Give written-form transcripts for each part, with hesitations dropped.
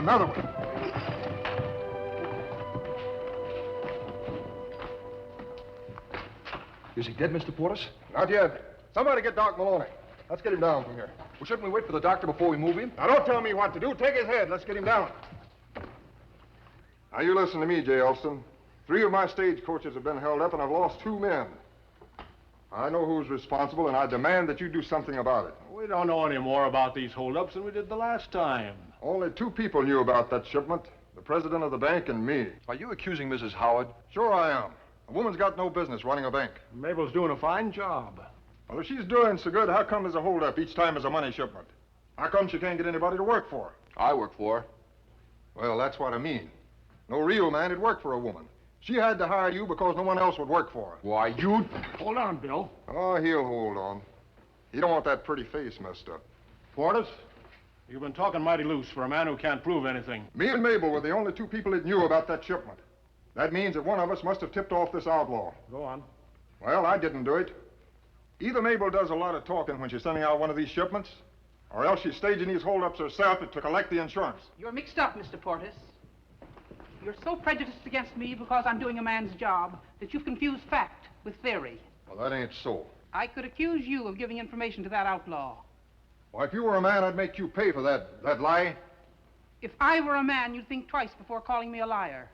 another one. Is he dead, Mr. Portis? Not yet. Somebody get Doc Maloney. Let's get him down from here. Well, shouldn't we wait for the doctor before we move him? Now, don't tell me what to do. Take his head. Let's get him down. Now, you listen to me, J. Elston. 3 of my stagecoaches have been held up, and I've lost 2 men. I know who's responsible, and I demand that you do something about it. We don't know any more about these holdups than we did the last time. Only 2 people knew about that shipment, the president of the bank and me. Are you accusing Mrs. Howard? Sure I am. A woman's got no business running a bank. Mabel's doing a fine job. Well, if she's doing so good, how come there's a holdup each time there's a money shipment? How come she can't get anybody to work for her? I work for her. Well, that's what I mean. No real man would work for a woman. She had to hire you because no one else would work for her. Why, you... Hold on, Bill. Oh, he'll hold on. He don't want that pretty face messed up. Portis, you've been talking mighty loose for a man who can't prove anything. Me and Mabel were the only 2 people that knew about that shipment. That means that one of us must have tipped off this outlaw. Go on. Well, I didn't do it. Either Mabel does a lot of talking when she's sending out one of these shipments, or else she's staging these holdups herself to collect the insurance. You're mixed up, Mr. Portis. You're so prejudiced against me because I'm doing a man's job that you've confused fact with theory. Well, that ain't so. I could accuse you of giving information to that outlaw. Why, if you were a man, I'd make you pay for that lie. If I were a man, you'd think twice before calling me a liar.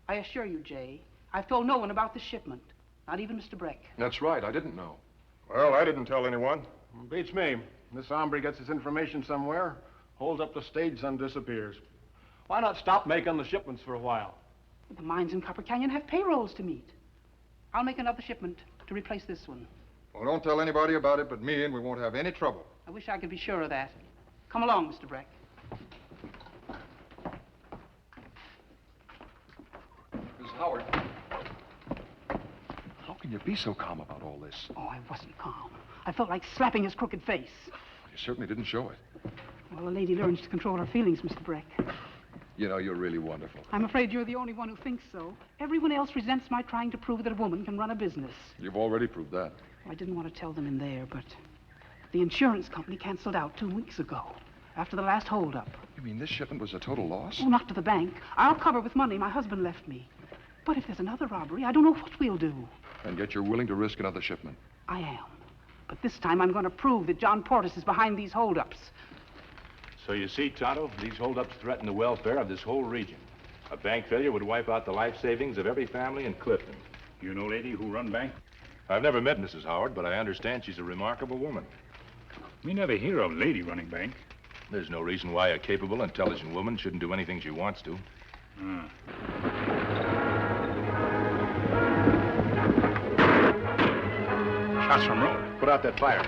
I assure you, Jay, I've told no one about this shipment. Not even Mr. Breck. That's right, I didn't know. Well, I didn't tell anyone. Beats me. This hombre gets his information somewhere, holds up the stage, and disappears. Why not stop making the shipments for a while? The mines in Copper Canyon have payrolls to meet. I'll make another shipment to replace this one. Well, don't tell anybody about it but me, and we won't have any trouble. I wish I could be sure of that. Come along, Mr. Breck. Mrs. Howard. How can you be so calm about all this? Oh, I wasn't calm. I felt like slapping his crooked face. You certainly didn't show it. Well, a lady learns to control her feelings, Mr. Breck. You know, you're really wonderful. I'm afraid you're the only one who thinks so. Everyone else resents my trying to prove that a woman can run a business. You've already proved that. I didn't want to tell them in there, but the insurance company canceled out 2 weeks ago, after the last holdup. You mean this shipment was a total loss? Oh, not to the bank. I'll cover with money my husband left me. But if there's another robbery, I don't know what we'll do. And yet you're willing to risk another shipment? I am. But this time I'm going to prove that John Portis is behind these holdups. So you see, Tonto, these holdups threaten the welfare of this whole region. A bank failure would wipe out the life savings of every family in Clifton. You know lady who run bank? I've never met Mrs. Howard, but I understand she's a remarkable woman. We never hear of lady running bank. There's no reason why a capable, intelligent woman shouldn't do anything she wants to. Shots from road. Put out that fire.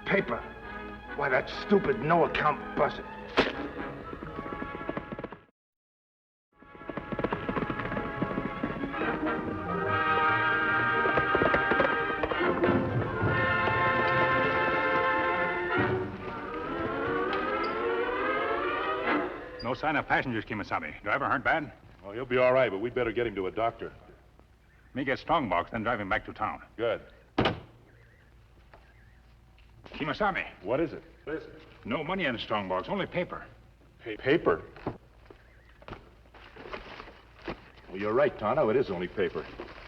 Paper. Why, that stupid no-account buzzard. No sign of passengers, Kimasabi. Driver hurt bad? Well, he'll be all right, but we'd better get him to a doctor. Me get strong box, then drive him back to town. Good. Kimasabi. What is it? What is it? No money in the strong box, only paper. Paper? Well, you're right, Tonto. It is only paper.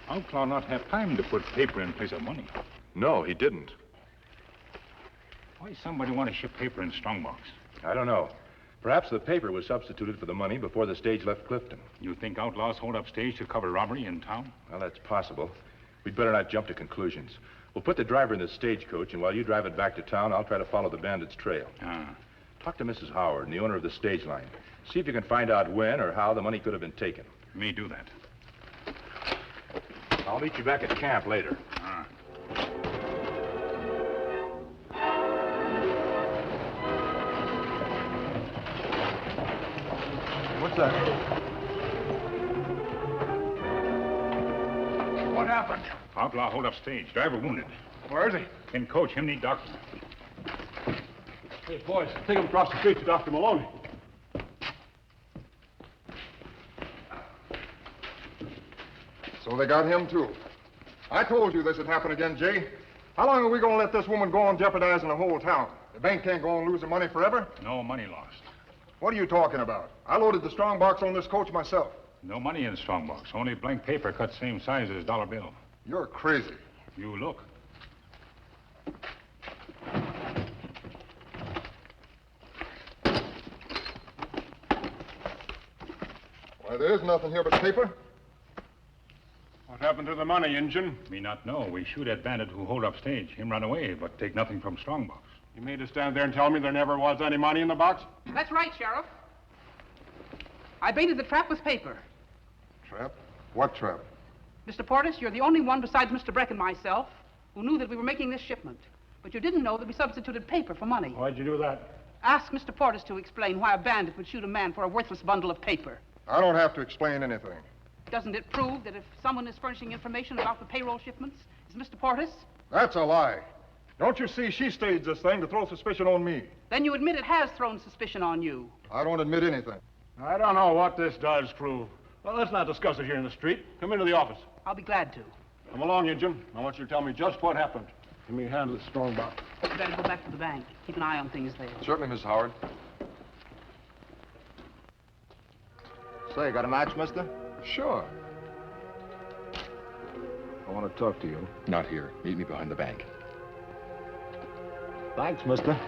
Outlaw not have time to put paper in place of money. No, he didn't. Why somebody want to ship paper in strongbox? I don't know. Perhaps the paper was substituted for the money before the stage left Clifton. You think outlaws hold up stage to cover robbery in town? Well, that's possible. We'd better not jump to conclusions. We'll put the driver in the stagecoach, and while you drive it back to town, I'll try to follow the bandits' trail. Ah. Talk to Mrs. Howard, the owner of the stage line. See if you can find out when or how the money could have been taken. You may do that. I'll meet you back at camp later. Ah. What's that? What happened? Outlaw hold up stage. Driver wounded. Where is he? In coach, him need doctor. Hey, boys, take him across the street to Dr. Maloney. So they got him, too. I told you this would happen again, Jay. How long are we going to let this woman go on jeopardizing the whole town? The bank can't go on losing money forever. No money lost. What are you talking about? I loaded the strong box on this coach myself. No money in strongbox. Only blank paper cut same size as dollar bill. You're crazy. You look. Why, there is nothing here but paper. What happened to the money, Injun? Me not know. We shoot at bandit who hold up stage. Him run away, but take nothing from strongbox. You mean to stand there and tell me there never was any money in the box? That's right, Sheriff. I baited the trap with paper. Trap? What trap? Mr. Portis, you're the only one besides Mr. Breck and myself who knew that we were making this shipment. But you didn't know that we substituted paper for money. Why'd you do that? Ask Mr. Portis to explain why a bandit would shoot a man for a worthless bundle of paper. I don't have to explain anything. Doesn't it prove that if someone is furnishing information about the payroll shipments, is Mr. Portis? That's a lie. Don't you see she staged this thing to throw suspicion on me? Then you admit it has thrown suspicion on you. I don't admit anything. I don't know what this does prove. Well, let's not discuss it here in the street. Come into the office. I'll be glad to. Come along, Injun. I want you to tell me just what happened. Give me a hand with the strong box. You better go back to the bank. Keep an eye on things there. Certainly, Miss Howard. Say, got a match, mister? Sure. I want to talk to you. Not here. Meet me behind the bank. Thanks, mister.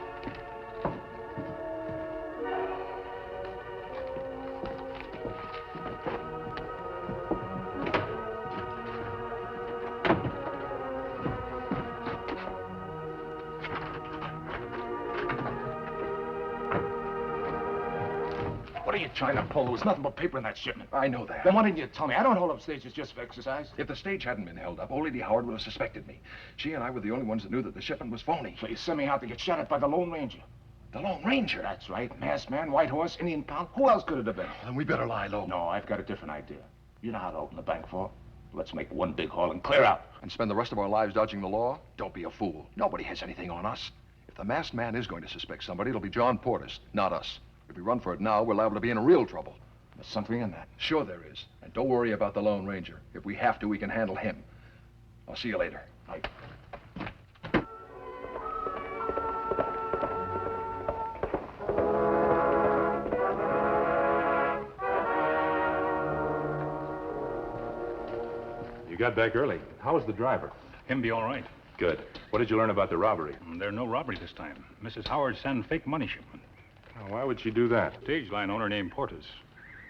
What are you trying to pull? There was nothing but paper in that shipment. I know that. Then why didn't you tell me? I don't hold up stages just for exercise. If the stage hadn't been held up, old Lady Howard would have suspected me. She and I were the only ones that knew that the shipment was phony. So you sent me out to get shot at by the Lone Ranger. The Lone Ranger? That's right. Masked man, white horse, Indian pound. Who else could it have been? Then we better lie low. No, I've got a different idea. You know how to open the bank vault. Let's make one big haul and clear out. And spend the rest of our lives dodging the law? Don't be a fool. Nobody has anything on us. If the masked man is going to suspect somebody, it'll be John Portis, not us. If we run for it now, we're liable to be in real trouble. There's something in that. Sure there is. And don't worry about the Lone Ranger. If we have to, we can handle him. I'll see you later. Right. You got back early. How was the driver? Him be all right. Good. What did you learn about the robbery? There's no robbery this time. Mrs. Howard sent fake money shipment. Oh, why would she do that? Stage line owner named Portis.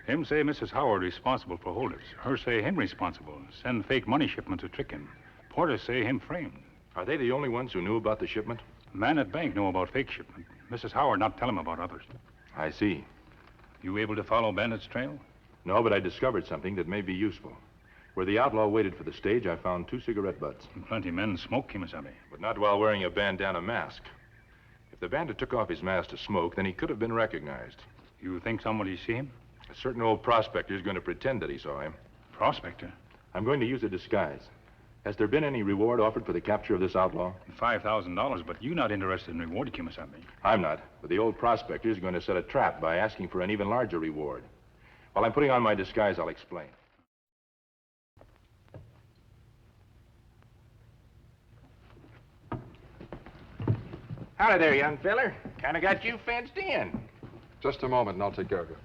Him say Mrs. Howard responsible for holders. Her say him responsible. Send fake money shipment to trick him. Portis say him framed. Are they the only ones who knew about the shipment? Man at bank know about fake shipment. Mrs. Howard not tell him about others. I see. You able to follow Bandit's trail? No, but I discovered something that may be useful. Where the outlaw waited for the stage, I found 2 cigarette butts. Plenty men smoke, Kimasabi. But not while wearing a bandana mask. If the bandit took off his mask to smoke, then he could have been recognized. You think somebody see him? A certain old prospector is going to pretend that he saw him. Prospector? I'm going to use a disguise. Has there been any reward offered for the capture of this outlaw? $5,000, but you not interested in reward, Kimasabi. I'm not, but the old prospector is going to set a trap by asking for an even larger reward. While I'm putting on my disguise, I'll explain. Howdy there, young feller. Kind of got you fenced in. Just a moment and I'll take care of you.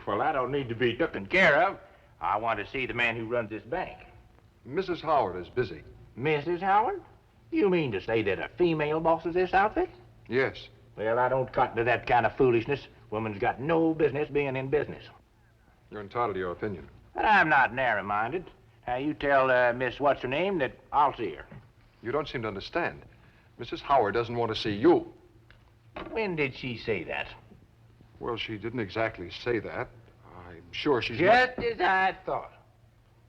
Well, I don't need to be taken care of. I want to see the man who runs this bank. Mrs. Howard is busy. Mrs. Howard? You mean to say that a female bosses this outfit? Yes. Well, I don't cotton to that kind of foolishness. Woman's got no business being in business. You're entitled to your opinion. But I'm not narrow-minded. Now, you tell Miss What's-Her-Name that I'll see her. You don't seem to understand. Mrs. Howard doesn't want to see you. When did she say that? Well, she didn't exactly say that. I'm sure she's Just as I thought.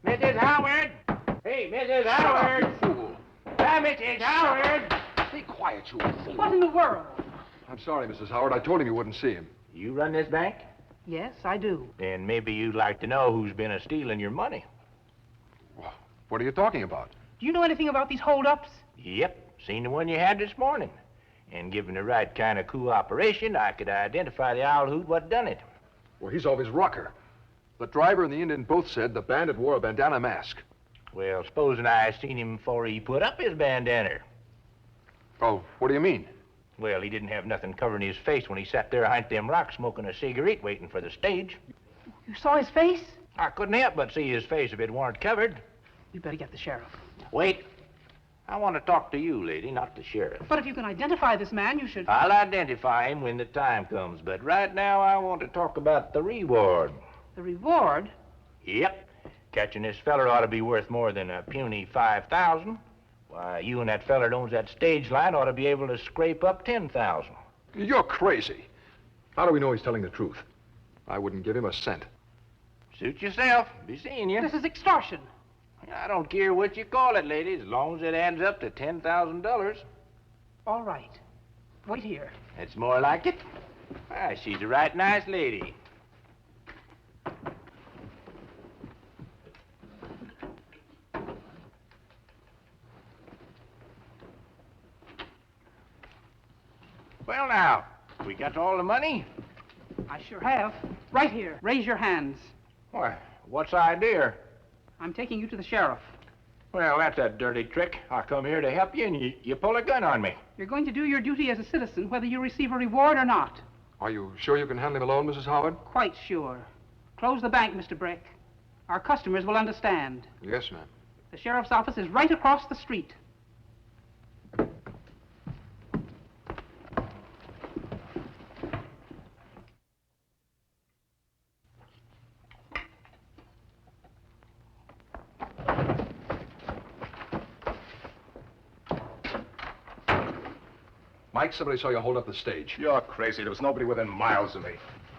Mrs. Howard! Hey, Mrs. Howard! fool. Mrs. Howard! Be quiet, you fool. What in the world? I'm sorry, Mrs. Howard. I told him you wouldn't see him. You run this bank? Yes, I do. Then maybe you'd like to know who's been stealing your money. What are you talking about? Do you know anything about these holdups? Yep, seen the one you had this morning. And given the right kind of cooperation, I could identify the owl hoot what done it. Well, he's off his rocker. The driver and the Indian both said the bandit wore a bandana mask. Well, supposing I seen him before he put up his bandana. Oh, what do you mean? Well, he didn't have nothing covering his face when he sat there behind them rocks smoking a cigarette waiting for the stage. You saw his face? I couldn't help but see his face if it weren't covered. You better get the sheriff. Wait. I want to talk to you, lady, not the sheriff. But if you can identify this man, you should... I'll identify him when the time comes, but right now I want to talk about the reward. The reward? Yep. Catching this feller ought to be worth more than a puny 5,000. Why, you and that feller that owns that stage line ought to be able to scrape up 10,000. You're crazy. How do we know he's telling the truth? I wouldn't give him a cent. Suit yourself. Be seeing you. This is extortion. I don't care what you call it, lady, as long as it adds up to $10,000. All right. Wait here. That's more like it. Why, she's a right nice lady. Well, now, we got all the money? I sure have. Right here. Raise your hands. Why, what's the idea? I'm taking you to the sheriff. Well, that's a dirty trick. I come here to help you, and you pull a gun on me. You're going to do your duty as a citizen, whether you receive a reward or not. Are you sure you can handle him alone, Mrs. Howard? Quite sure. Close the bank, Mr. Brick. Our customers will understand. Yes, ma'am. The sheriff's office is right across the street. Mike, somebody saw you hold up the stage. You're crazy. There was nobody within miles of me.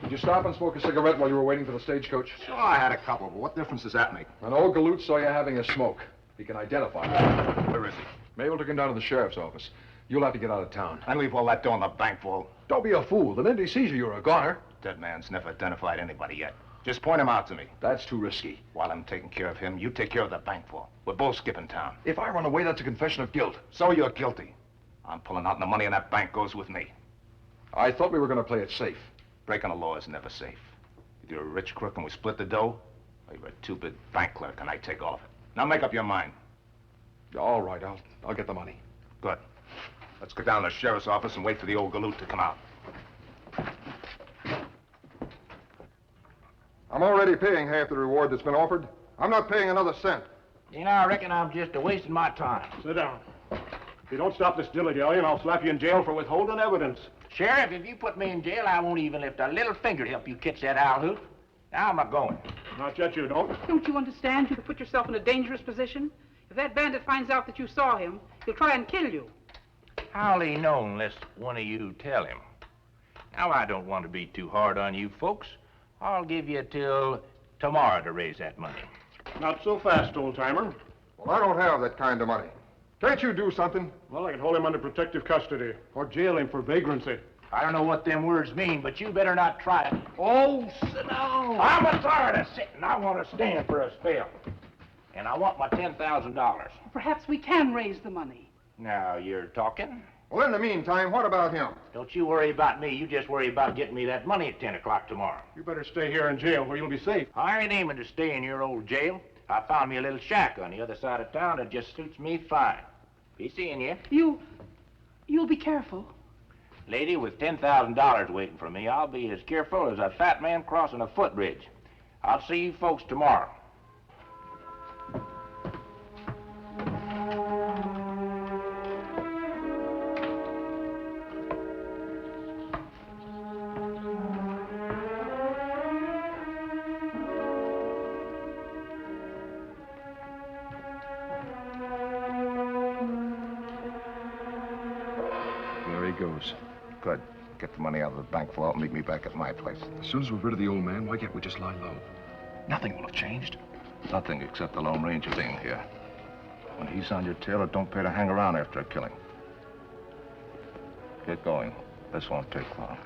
Did you stop and smoke a cigarette while you were waiting for the stagecoach? Sure, I had a couple, but what difference does that make? An old galoot saw you having a smoke. He can identify you. Where is he? Mabel took him down to the sheriff's office. You'll have to get out of town. And leave all that dough in the bank vault. Don't be a fool. The minute he sees you, you're a goner. Dead man's never identified anybody yet. Just point him out to me. That's too risky. While I'm taking care of him, you take care of the bank vault. We're both skipping town. If I run away, that's a confession of guilt. So you're guilty. I'm pulling out and the money in that bank goes with me. I thought we were going to play it safe. Breaking the law is never safe. Either you're a rich crook and we split the dough, or you're a two-bit bank clerk and I take all of it. Now make up your mind. All right, I'll get the money. Good. Let's go down to the sheriff's office and wait for the old galoot to come out. I'm already paying half the reward that's been offered. I'm not paying another cent. You know, I reckon I'm just wasting my time. Sit down. If you don't stop this dilly-dally, I'll slap you in jail for withholding evidence. Sheriff, if you put me in jail, I won't even lift a little finger to help you catch that owl hoot. Now I'm a-going. Not yet, you don't. Don't you understand? You could put yourself in a dangerous position. If that bandit finds out that you saw him, he'll try and kill you. How'll he know unless one of you tell him? Now, I don't want to be too hard on you folks. I'll give you till tomorrow to raise that money. Not so fast, old-timer. Well, I don't have that kind of money. Can't you do something? Well, I can hold him under protective custody or jail him for vagrancy. I don't know what them words mean, but you better not try it. Oh, sit down. I'm tired of sitting. I want to stand for a spell. And I want my $10,000. Perhaps we can raise the money. Now, you're talking? Well, in the meantime, what about him? Don't you worry about me. You just worry about getting me that money at 10 o'clock tomorrow. You better stay here in jail where you'll be safe. I ain't aiming to stay in your old jail. I found me a little shack on the other side of town that just suits me fine. Be seeing you. You'll be careful. Lady, with $10,000 waiting for me, I'll be as careful as a fat man crossing a footbridge. I'll see you folks tomorrow. goes. Good. Get the money out of the bank vault and meet me back at my place. As soon as we're rid of the old man, why can't we just lie low? Nothing will have changed. Nothing except the Lone Ranger being here. When he's on your tail, it don't pay to hang around after a killing. Get going. This won't take long.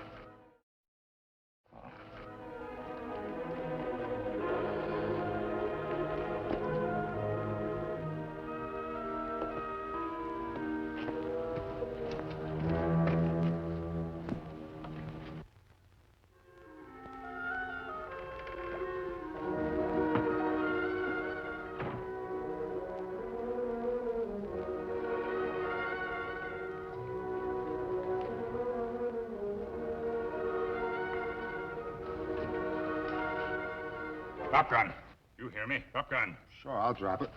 Drop gun. You hear me? Drop gun. Sure, I'll drop it.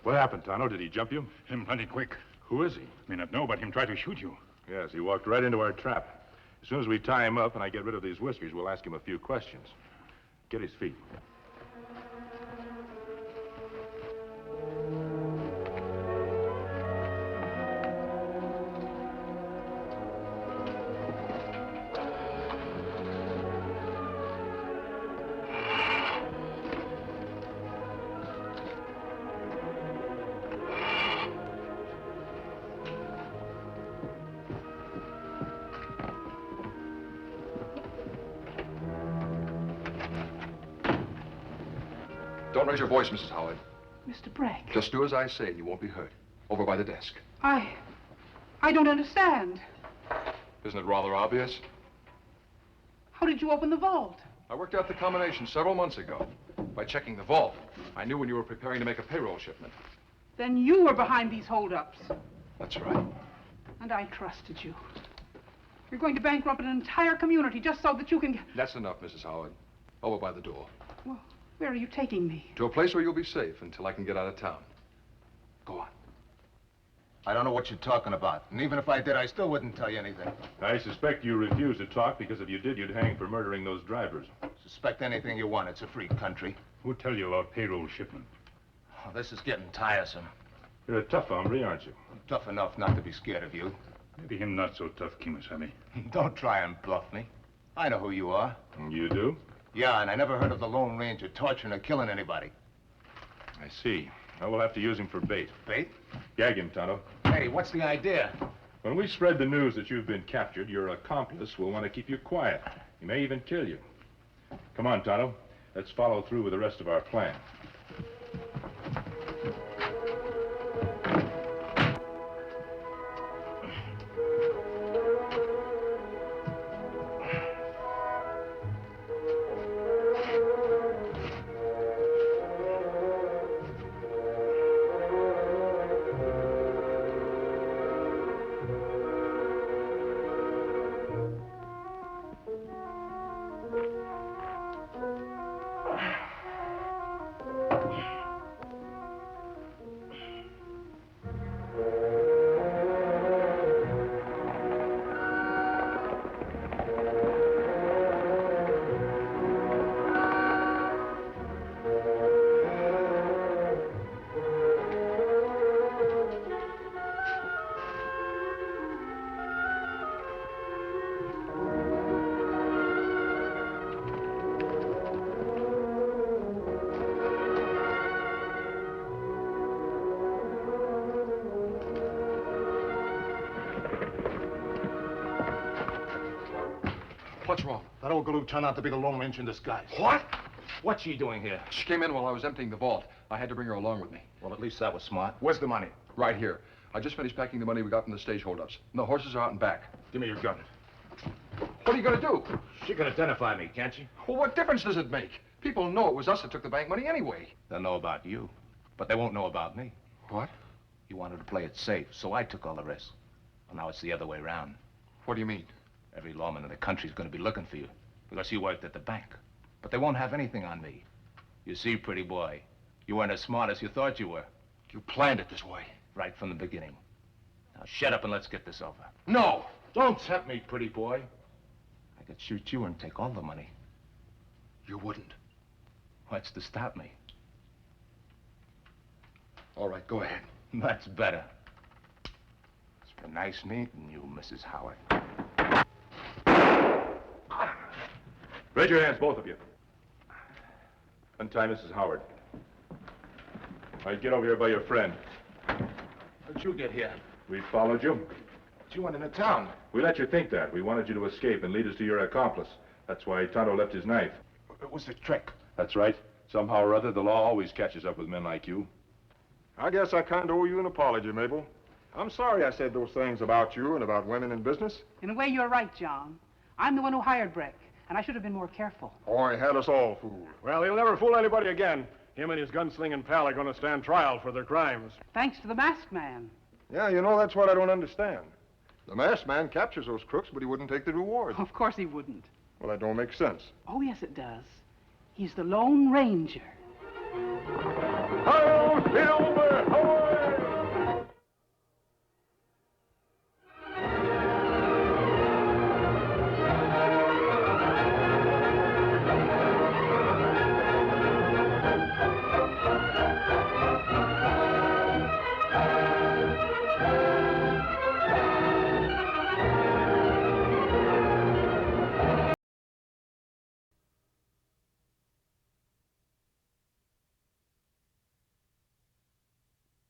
What happened, Tonto? Did he jump you? Him plenty quick. Who is he? May not know, but him try to shoot you. Yes, he walked right into our trap. As soon as we tie him up and I get rid of these whiskers, we'll ask him a few questions. Get his feet. Don't raise your voice, Mrs. Howard. Mr. Bragg, Just do as I say and you won't be hurt. Over by the desk. I don't understand. Isn't it rather obvious? How did you open the vault? I worked out the combination several months ago. By checking the vault, I knew when you were preparing to make a payroll shipment. Then you were behind these holdups. That's right. And I trusted you. You're going to bankrupt an entire community just so that you can... That's enough, Mrs. Howard. Over by the door. Well, where are you taking me? To a place where you'll be safe until I can get out of town. Go on. I don't know what you're talking about. And even if I did, I still wouldn't tell you anything. I suspect you refuse to talk because if you did, you'd hang for murdering those drivers. Suspect anything you want. It's a free country. Who tell you about payroll shipment? Oh, this is getting tiresome. You're a tough hombre, aren't you? I'm tough enough not to be scared of you. Maybe him not so tough, Kimasabi. Don't try and bluff me. I know who you are. You do? Yeah, and I never heard of the Lone Ranger torturing or killing anybody. I see. Well, we'll have to use him for bait. Bait? Gag him, Tonto. Hey, what's the idea? When we spread the news that you've been captured, your accomplice will want to keep you quiet. He may even kill you. Come on, Tonto. Let's follow through with the rest of our plan. What's wrong? That old galoot turned out to be the Lone Ranger in disguise. What? What's she doing here? She came in while I was emptying the vault. I had to bring her along with me. Well, at least that was smart. Where's the money? Right here. I just finished packing the money we got from the stage holdups. And the horses are out and back. Give me your gun. What are you going to do? She can identify me, can't she? Well, what difference does it make? People know it was us that took the bank money anyway. They'll know about you, but they won't know about me. What? You wanted to play it safe, so I took all the risk. Well, now it's the other way around. What do you mean? Every lawman in the country's going to be looking for you because you worked at the bank. But they won't have anything on me. You see, pretty boy, you weren't as smart as you thought you were. You planned it this way. Right from the beginning. Now shut up and let's get this over. No! Don't tempt me, pretty boy. I could shoot you and take all the money. You wouldn't. What's to stop me? All right, go ahead. That's better. It's been nice meeting you, Mrs. Howard. Raise your hands, both of you. Untie Mrs. Howard. All right, get over here by your friend. How'd you get here? We followed you. But you went into town. We let you think that. We wanted you to escape and lead us to your accomplice. That's why Tonto left his knife. It was a trick. That's right. Somehow or other, the law always catches up with men like you. I guess I kind of owe you an apology, Mabel. I'm sorry I said those things about you and about women in business. In a way, you're right, John. I'm the one who hired Breck, and I should have been more careful. Oh, he had us all fooled. Well, he'll never fool anybody again. Him and his gunslinging pal are going to stand trial for their crimes. Thanks to the masked man. Yeah, you know, that's what I don't understand. The masked man captures those crooks, but he wouldn't take the reward. Of course he wouldn't. Well, that don't make sense. Oh, yes, it does. He's the Lone Ranger. Ho, Bill!